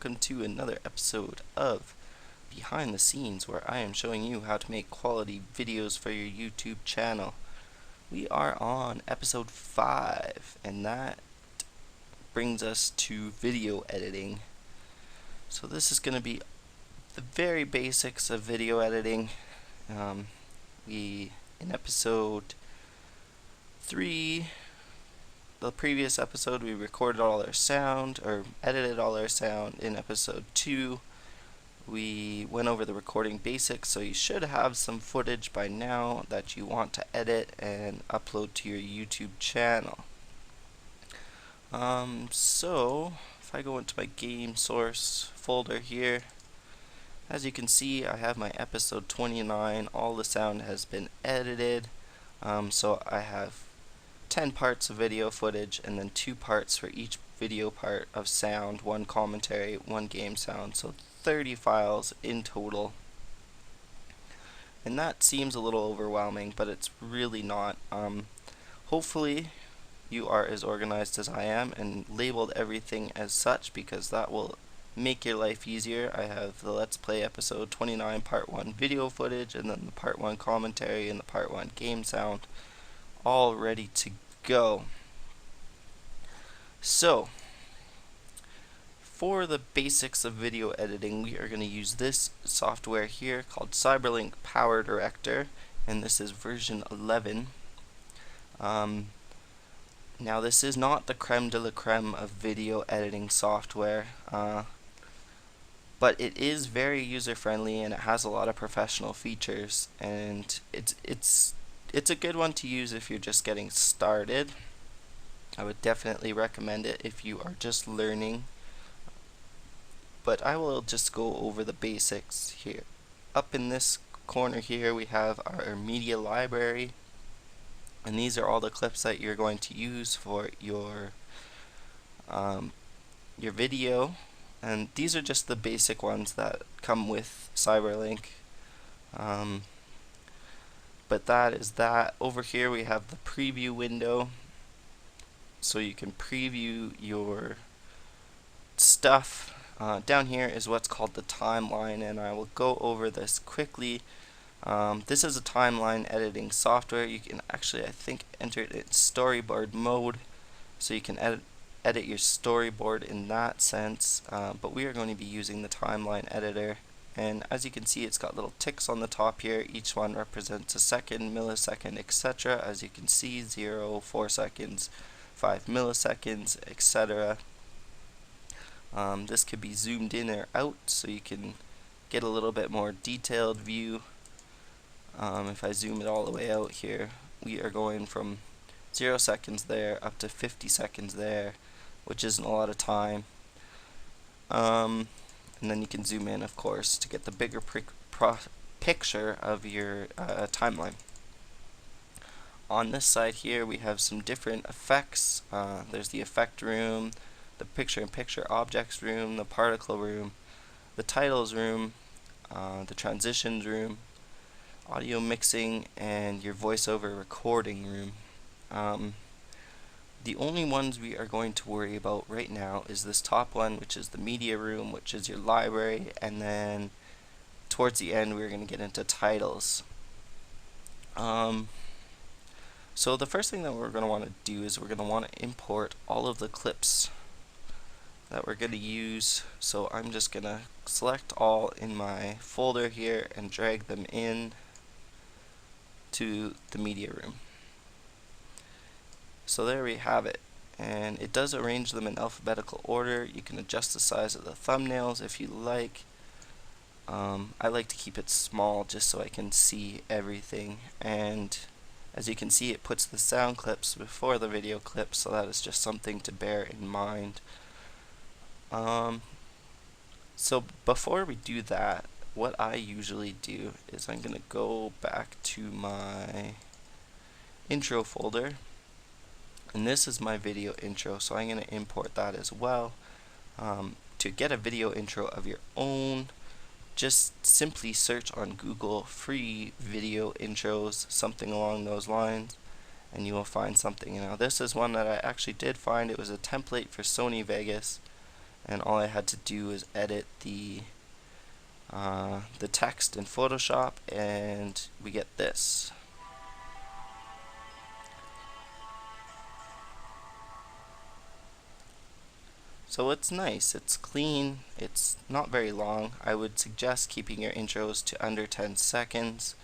welcome to another episode of Behind the Scenes, where I am showing you how to make quality videos for your YouTube channel. We are on episode 5, and that brings us to video editing. So this is going to be the very basics of video editing. In episode 3, the previous episode, we recorded all our sound, or edited all our sound. In episode 2, we went over the recording basics, so you should have some footage by now that you want to edit and upload to your YouTube channel. So if I go into my game source folder here, as you can see, I have my episode 29. All the sound has been edited. So I have 10 parts of video footage and then 2 parts for each video part of sound, 1 commentary, 1 game sound, so 30 files in total. And that seems a little overwhelming, but it's really not. Hopefully you are as organized as I am and labeled everything as such, because that will make your life easier. I have the Let's Play episode 29 part 1 video footage, and then the part 1 commentary and the part 1 game sound all ready to go. So for the basics of video editing, we are going to use this software here called Cyberlink Powerdirector, and this is version 11. Now this is not the creme de la creme of video editing software, but it is very user friendly and it has a lot of professional features, and it's a good one to use if you're just getting started. I would definitely recommend it if you are just learning, but I will just go over the basics here. Up in this corner here we have our media library, and these are all the clips that you're going to use for your video, and these are just the basic ones that come with Cyberlink. But that is that. Over here we have the preview window, so you can preview your stuff. Down here is what's called the timeline, and I will go over this quickly. This is a timeline editing software. You can actually, I think, enter it in storyboard mode, so you can edit your storyboard in that sense, but we are going to be using the timeline editor. And as you can see, it's got little ticks on the top here. Each one represents a second, millisecond, etc. As you can see, 0, 4 seconds, 5 milliseconds, etc. This could be zoomed in or out, so you can get a little bit more detailed view. If I zoom it all the way out here, we are going from 0 seconds there up to 50 seconds there, which isn't a lot of time. And then you can zoom in, of course, to get the bigger picture of your timeline. On this side here we have some different effects. There's the effect room, the picture-in-picture objects room, the particle room, the titles room, the transitions room, audio mixing, and your voiceover recording room. The only ones we are going to worry about right now is this top one, which is the media room, which is your library, and then towards the end we're going to get into titles. So the first thing that we're going to want to do is we're going to want to import all of the clips that we're going to use. So I'm just going to select all in my folder here and drag them in to the media room. So there we have it, and it does arrange them in alphabetical order. You can adjust the size of the thumbnails if you like. I like to keep it small just so I can see everything, and as you can see, it puts the sound clips before the video clips, so that is just something to bear in mind. So before we do that, what I usually do is I'm going to go back to my intro folder, and this is my video intro, so I'm going to import that as well. To get a video intro of your own, just simply search on Google free video intros, something along those lines, and you will find something. Now this is one that I actually did find. It was a template for Sony Vegas, and all I had to do is edit the text in Photoshop, and we get this. So it's nice, it's clean, it's not very long. I would suggest keeping your intros to under 10 seconds.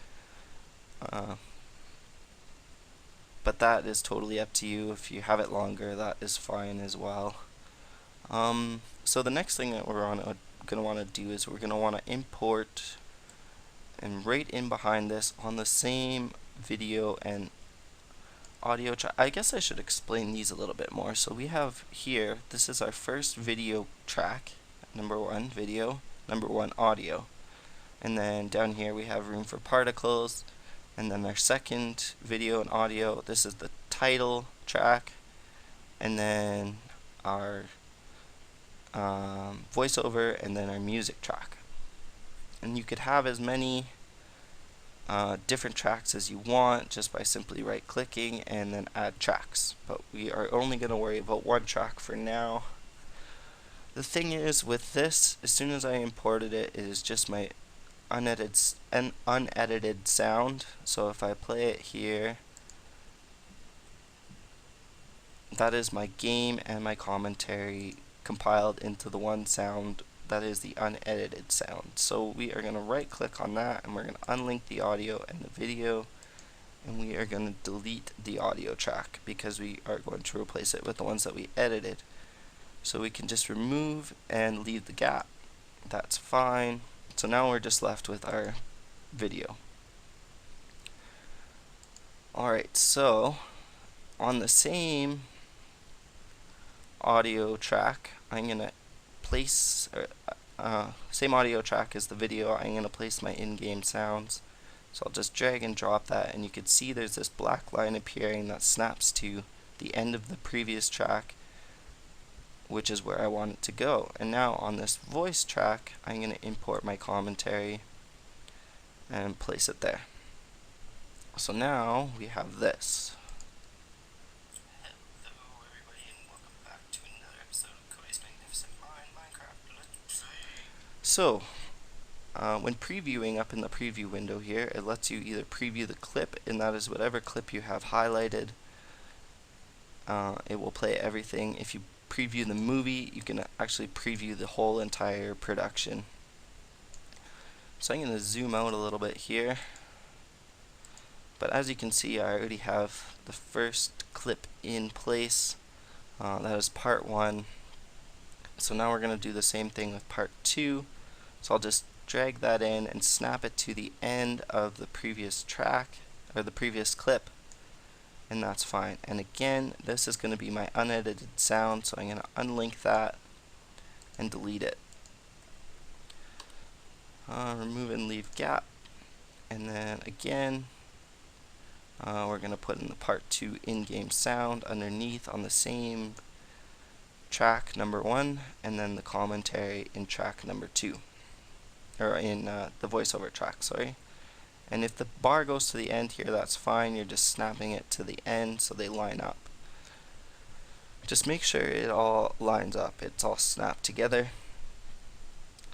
But that is totally up to you. If you have it longer, that is fine as well. So the next thing that we're going to want to do is we're going to want to import, and right in behind this on the same video and audio track. I guess I should explain these a little bit more. So we have here, this is our first video track, number 1 video, number 1 audio. And then down here we have room for particles, and then our second video and audio, this is the title track, and then our voiceover, and then our music track. And you could have as many different tracks as you want just by simply right clicking and then add tracks, but we are only going to worry about one track for now. The thing is with this, as soon as I imported it, it is just my unedited sound. So if I play it here, that is my game and my commentary compiled into the one sound. That is the unedited sound. So we are going to right click on that, and we're going to unlink the audio and the video, and we are going to delete the audio track because we are going to replace it with the ones that we edited. So we can just remove and leave the gap. That's fine. So now we're just left with our video. Alright, so on the same audio track, I'm going to place, same audio track as the video, I'm going to place my in-game sounds. So I'll just drag and drop that, and you can see there's this black line appearing that snaps to the end of the previous track, which is where I want it to go. And now on this voice track, I'm going to import my commentary and place it there. So now we have this. Hello everybody, and welcome back to another episode of Cody's Magnificent Mind Minecraft Let's Play. So when previewing up in the preview window here, it lets you either preview the clip, and that is whatever clip you have highlighted. It will play everything. If you preview the movie, you can actually preview the whole entire production. So I'm going to zoom out a little bit here. But as you can see, I already have the first clip in place. That is part 1. So now we're going to do the same thing with part 2. So I'll just drag that in and snap it to the end of the previous track, or the previous clip, and that's fine. And again, this is going to be my unedited sound, so I'm going to unlink that and delete it. Remove and leave gap, and then again we're going to put in the part 2 in-game sound underneath on the same track number 1, and then the commentary in track number 2, or in the voiceover track, sorry. And if the bar goes to the end here, that's fine. You're just snapping it to the end so they line up. Just make sure it all lines up, it's all snapped together.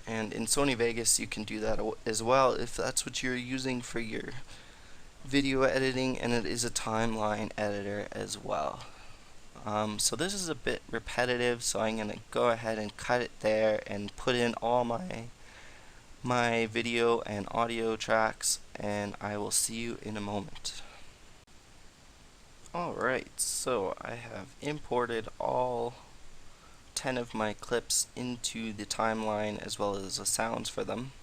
And in Sony Vegas you can do that as well if that's what you're using for your video editing, and it is a timeline editor as well. So this is a bit repetitive, so I'm going to go ahead and cut it there and put in all my video and audio tracks, and I will see you in a moment. Alright, so I have imported all 10 of my clips into the timeline as well as the sounds for them.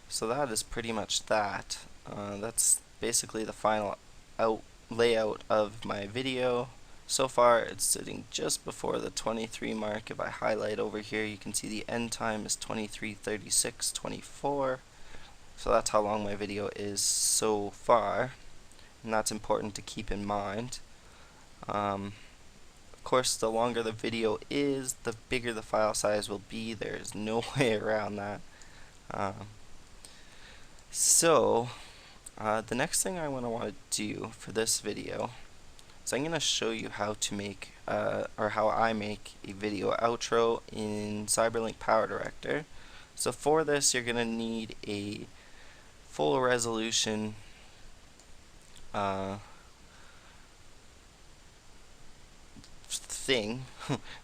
So that is pretty much that. That's basically the final layout of my video. So far it's sitting just before the 23 mark. If I highlight over here, you can see the end time is 23:36:24. So that's how long my video is so far, and that's important to keep in mind. Of course, the longer the video is, the bigger the file size will be. There's no way around that. The next thing I want to do for this video So I'm going to show you how to make, or how I make a video outro in Cyberlink Powerdirector. So for this, you're going to need a full resolution thing.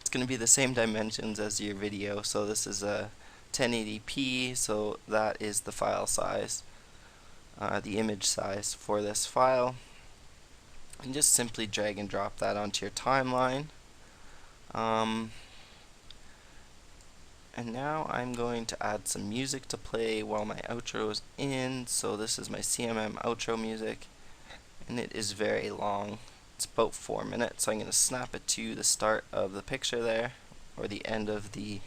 It's going to be the same dimensions as your video. So this is a 1080p, so that is the file size, the image size for this file. And just simply drag and drop that onto your timeline. And now I'm going to add some music to play while my outro is in. So this is my CMM outro music, and it is very long. It's about 4 minutes. So I'm going to snap it to the start of the picture there, or the end of the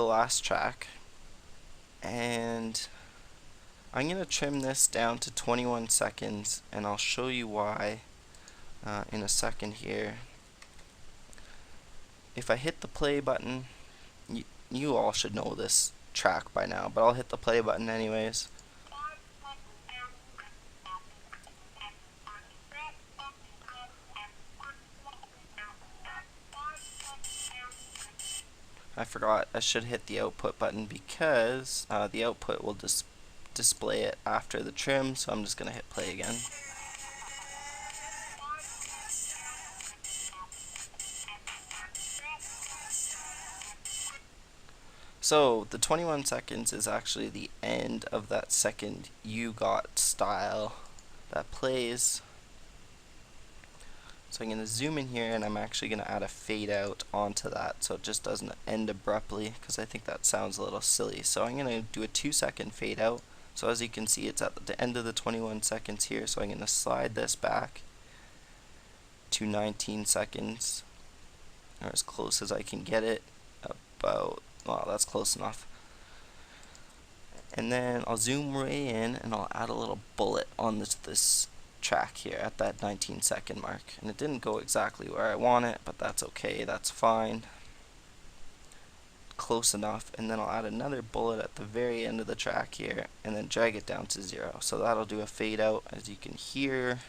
last track. And I'm going to trim this down to 21 seconds, and I'll show you why in a second here. If I hit the play button, you all should know this track by now, but I'll hit the play button anyways. I forgot, I should hit the output button because the output will display it after the trim, so I'm just going to hit play again. So the 21 seconds is actually the end of that second you got style that plays. So I'm going to zoom in here, and I'm actually going to add a fade out onto that so it just doesn't end abruptly, because I think that sounds a little silly. So I'm going to do a 2-second fade out. So as you can see, it's at the end of the 21 seconds here, so I'm going to slide this back to 19 seconds, or as close as I can get it. About, well, that's close enough. And then I'll zoom way in, and I'll add a little bullet on this track here at that 19-second mark. And it didn't go exactly where I want it, but that's okay, that's fine. Close enough. And then I'll add another bullet at the very end of the track here, and then drag it down to 0. So that'll do a fade out, as you can hear.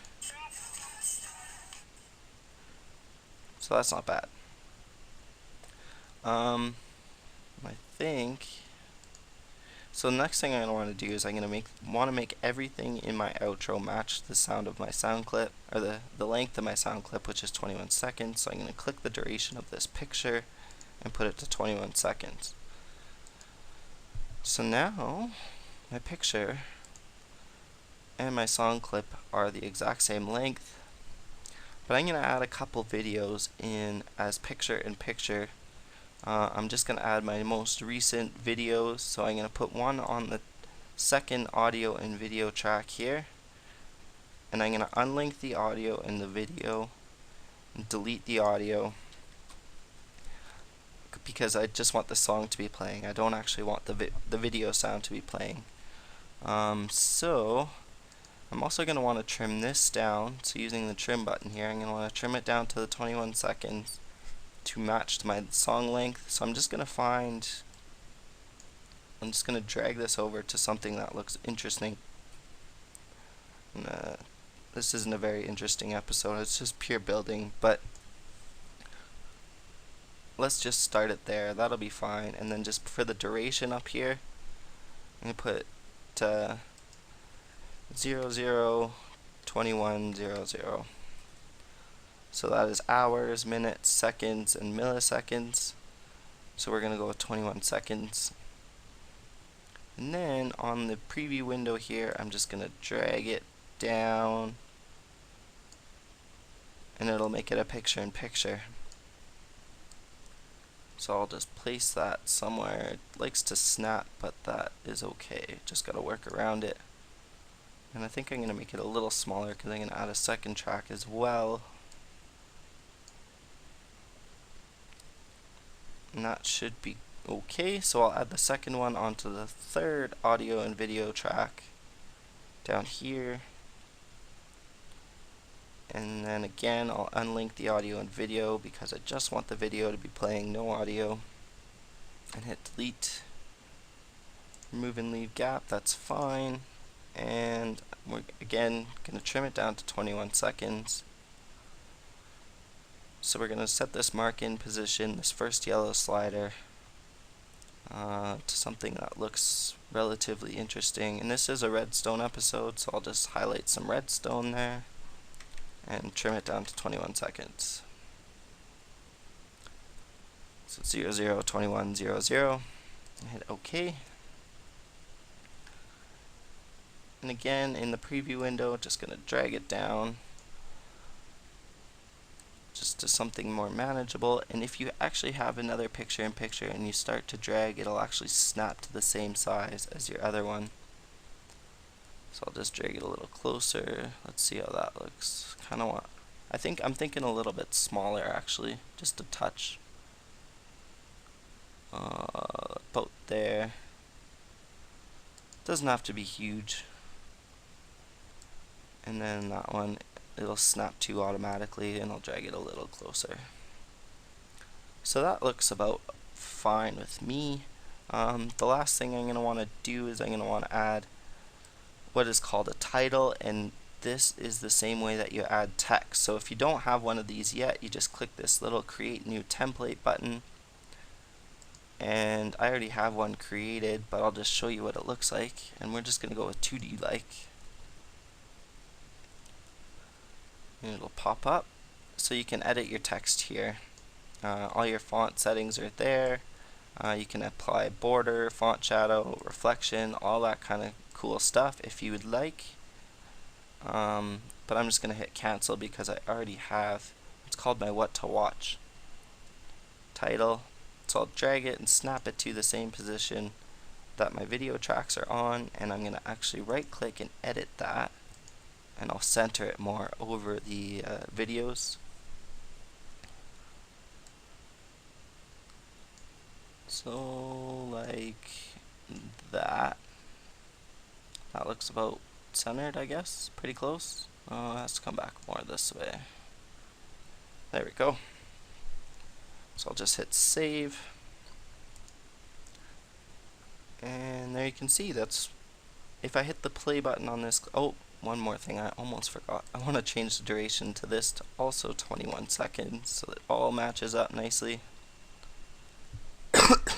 So that's not bad. I think so. The next thing I'm going to want to do is I'm going to make everything in my outro match the sound of my sound clip, or the length of my sound clip, which is 21 seconds. So I'm going to click the duration of this picture and put it to 21 seconds. So now my picture and my song clip are the exact same length, but I'm going to add a couple videos in as picture in picture. I'm just going to add my most recent videos, so I'm going to put one on the second audio and video track here, and I'm going to unlink the audio in the video and delete the audio, because I just want the song to be playing. I don't actually want the video sound to be playing. So I'm also going to want to trim this down. So using the trim button here, I'm going to want to trim it down to the 21 seconds to match to my song length. So I'm just going to drag this over to something that looks interesting. And, this isn't a very interesting episode, it's just pure building, but let's just start it there. That'll be fine. And then just for the duration up here, I'm going to put 00 21 00. So that is hours, minutes, seconds, and milliseconds. So we're going to go with 21 seconds. And then on the preview window here, I'm just going to drag it down, and it'll make it a picture in picture. So I'll just place that somewhere. It likes to snap, but that is okay. Just got to work around it. And I think I'm going to make it a little smaller because I'm going to add a second track as well. And that should be okay. So I'll add the second one onto the third audio and video track down here. And then again, I'll unlink the audio and video because I just want the video to be playing, no audio. And hit delete. Remove and leave gap, that's fine. and we're again going to trim it down to 21 seconds. So we're going to set this mark in position, this first yellow slider, to something that looks relatively interesting. And this is a redstone episode, so I'll just highlight some redstone there and trim it down to 21 seconds. So 0, 0, 21, 0, 0. Hit OK. And again, in the preview window, just going to drag it down just to something more manageable. And if you actually have another picture-in-picture and you start to drag, it'll actually snap to the same size as your other one. So I'll just drag it a little closer. Let's see how that looks. I'm thinking a little bit smaller actually, just a touch. About there. Doesn't have to be huge. And then that one, it'll snap to automatically, and I'll drag it a little closer. So that looks about fine with me. The last thing I'm going to want to do is I'm going to want to add what is called a title, and this is the same way that you add text. So if you don't have one of these yet, you just click this little create new template button, and I already have one created, but I'll just show you what it looks like, and we're just going to go with 2D like. And it'll pop up, so you can edit your text here. All your font settings are there. You can apply border, font shadow, reflection, all that kind of cool stuff if you would like. But I'm just going to hit cancel because I already have, it's called my what to watch title. So I'll drag it and snap it to the same position that my video tracks are on, and I'm going to actually right click and edit that, and I'll center it more over the videos. So like that. That looks about centered, I guess. Pretty close. It has to come back more this way. There we go. So I'll just hit save. And there you can see that's, if I hit the play button on this, oh, one more thing I almost forgot. I want to change the duration to this to also 21 seconds so that it all matches up nicely.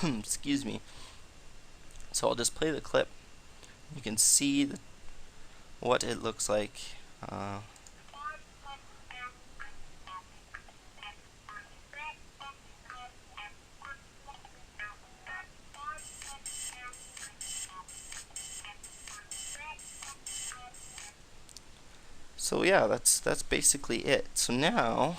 Excuse me. So I'll just play the clip. You can see what it looks like. So yeah, that's basically it. So now,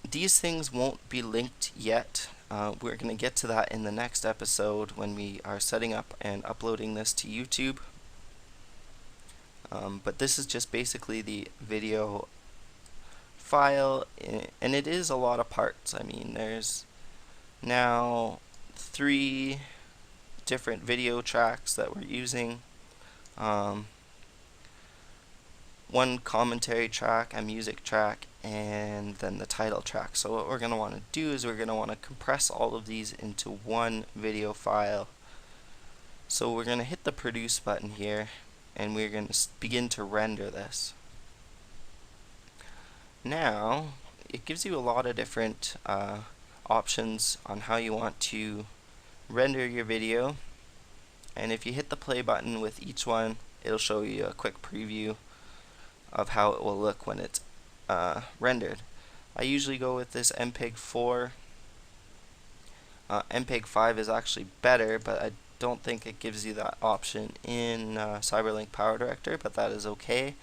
these things won't be linked yet. We're going to get to that in the next episode when we are setting up and uploading this to YouTube. But this is just basically the video file, and it is a lot of parts. I mean, there's now 3 different video tracks that we're using. One commentary track, a music track, and then the title track. So what we're going to want to do is we're going to want to compress all of these into one video file. So we're going to hit the produce button here, and we're going to begin to render this. Now it gives you a lot of different options on how you want to render your video, and if you hit the play button with each one, it'll show you a quick preview of how it will look when it's rendered. I usually go with this MPEG 4. MPEG 5 is actually better, but I don't think it gives you that option in Cyberlink Powerdirector, but that is okay.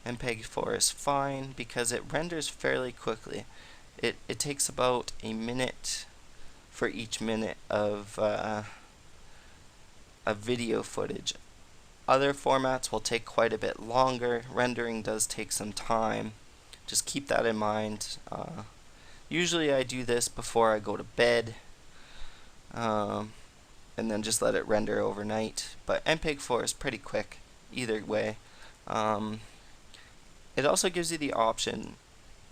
MPEG 4 is fine because it renders fairly quickly. It takes about a minute for each minute of video footage. Other formats will take quite a bit longer. Rendering does take some time. Just keep that in mind. Usually I do this before I go to bed, and then just let it render overnight. But MPEG 4 is pretty quick either way. It also gives you the option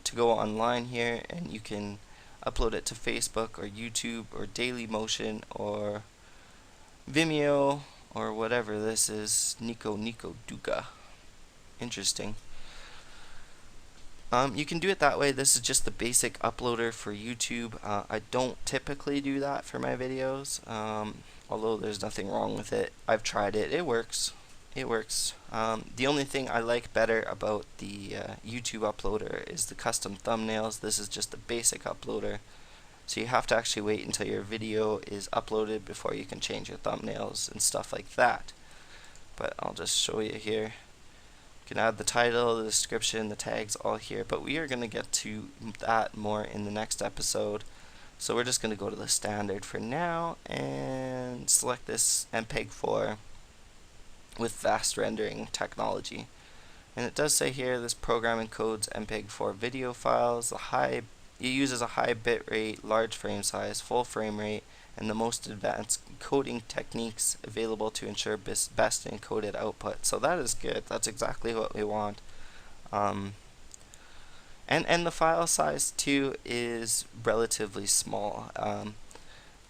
to go online here, and you can upload it to Facebook or YouTube or Dailymotion or Vimeo or whatever this is. Nico Duga. Interesting. You can do it that way. This is just the basic uploader for YouTube. I don't typically do that for my videos, although there's nothing wrong with it. I've tried it. It works. It works. The only thing I like better about the YouTube uploader is the custom thumbnails. This is just the basic uploader. So you have to actually wait until your video is uploaded before you can change your thumbnails and stuff like that. But I'll just show you here. You can add the title, the description, the tags all here, but we are going to get to that more in the next episode. So we're just going to go to the standard for now and select this MPEG-4 with fast rendering technology. And it does say here this program encodes MPEG-4 video files. It uses a high bitrate, large frame size, full frame rate, and the most advanced encoding techniques available to ensure best encoded output. So that is good. That's exactly what we want. And the file size too is relatively small.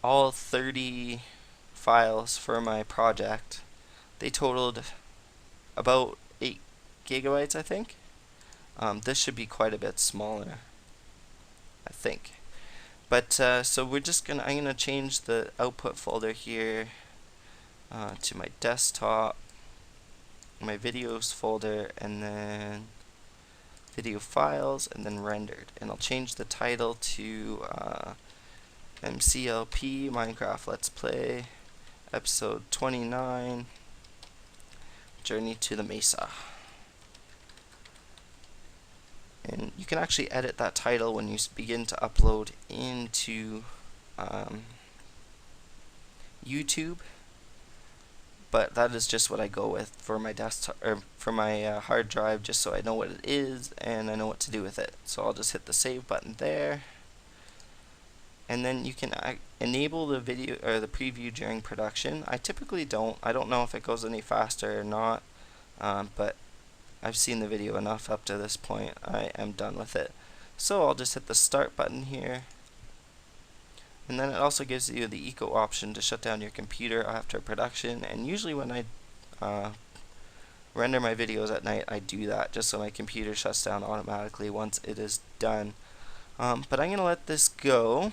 All 30 files for my project, they totaled about 8 gigabytes, I think. This should be quite a bit smaller, I think. But so I'm gonna change the output folder here to my desktop, my videos folder, and then video files, and then rendered. And I'll change the title to MCLP Minecraft Let's Play episode 29, Journey to the Mesa. And you can actually edit that title when you begin to upload into YouTube, but that is just what I go with for my desktop or for my hard drive, just so I know what it is and I know what to do with it. So I'll just hit the save button there, and then you can enable the video or the preview during production. I typically don't. I don't know if it goes any faster or not, but I've seen the video enough up to this point. I am done with it. So I'll just hit the start button here. And then it also gives you the eco option to shut down your computer after production. And usually when I render my videos at night, I do that just so my computer shuts down automatically once it is done. But I'm going to let this go,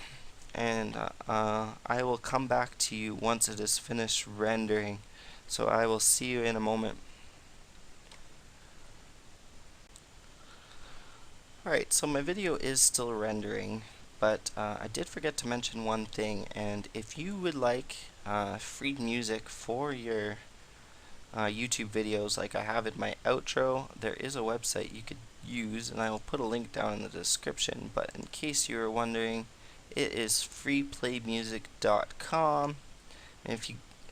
and I will come back to you once it is finished rendering. So I will see you in a moment. Alright, so my video is still rendering, but I did forget to mention one thing, and if you would like free music for your YouTube videos like I have in my outro, there is a website you could use, and I will put a link down in the description, but in case you were wondering, it is freeplaymusic.com, and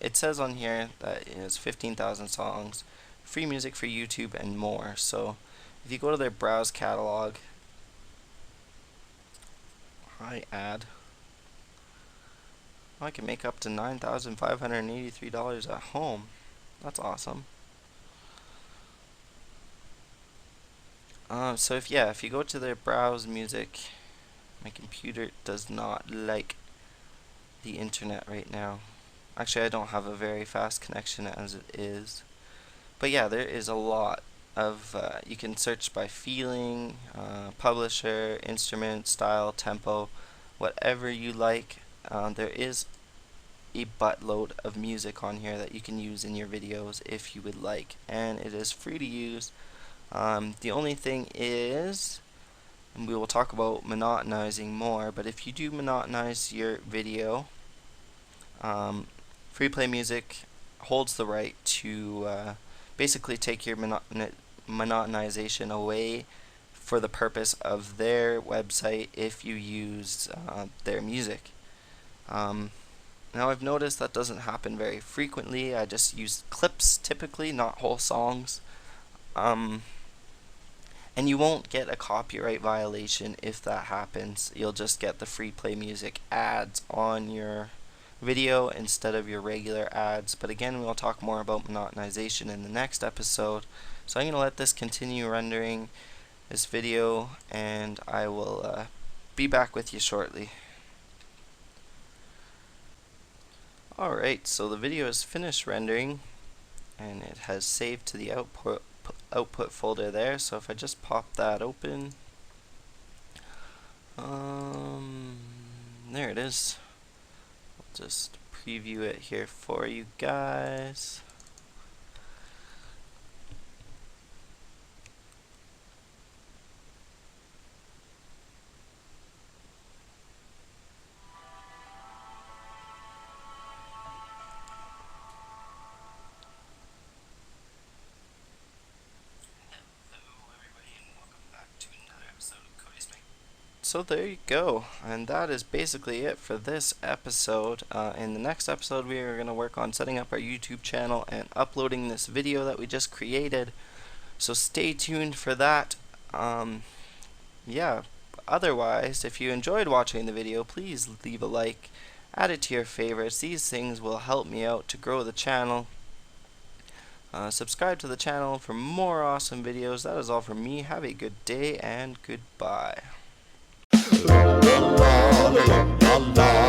it says on here that it has 15,000 songs, free music for YouTube, and more. So if you go to their browse catalog, I can make up to $9,583 at home. That's awesome. So if you go to their browse music, my computer does not like the internet right now. Actually, I don't have a very fast connection as it is. But yeah, there is a lot of, you can search by feeling, publisher, instrument, style, tempo, whatever you like. There is a buttload of music on here that you can use in your videos if you would like, and it is free to use. The only thing is, and we will talk about monotonizing more, but if you do monotonize your video, Free Play Music holds the right to basically take your monotonization away for the purpose of their website if you use their music. Now I've noticed that doesn't happen very frequently. I just use clips typically, not whole songs. And you won't get a copyright violation if that happens. You'll just get the Free Play Music ads on your video instead of your regular ads. But again, we'll talk more about monotonization in the next episode. So I'm going to let this continue rendering this video, and I will be back with you shortly. Alright, so the video is finished rendering and it has saved to the output folder there. So if I just pop that open, there it is. I'll just preview it here for you guys. So there you go, and that is basically it for this episode. In the next episode we are going to work on setting up our YouTube channel and uploading this video that we just created, so stay tuned for that. Yeah, otherwise, if you enjoyed watching the video, please leave a like, add it to your favorites. These things will help me out to grow the channel. Subscribe to the channel for more awesome videos. That is all from me. Have a good day and goodbye. La la la la la la.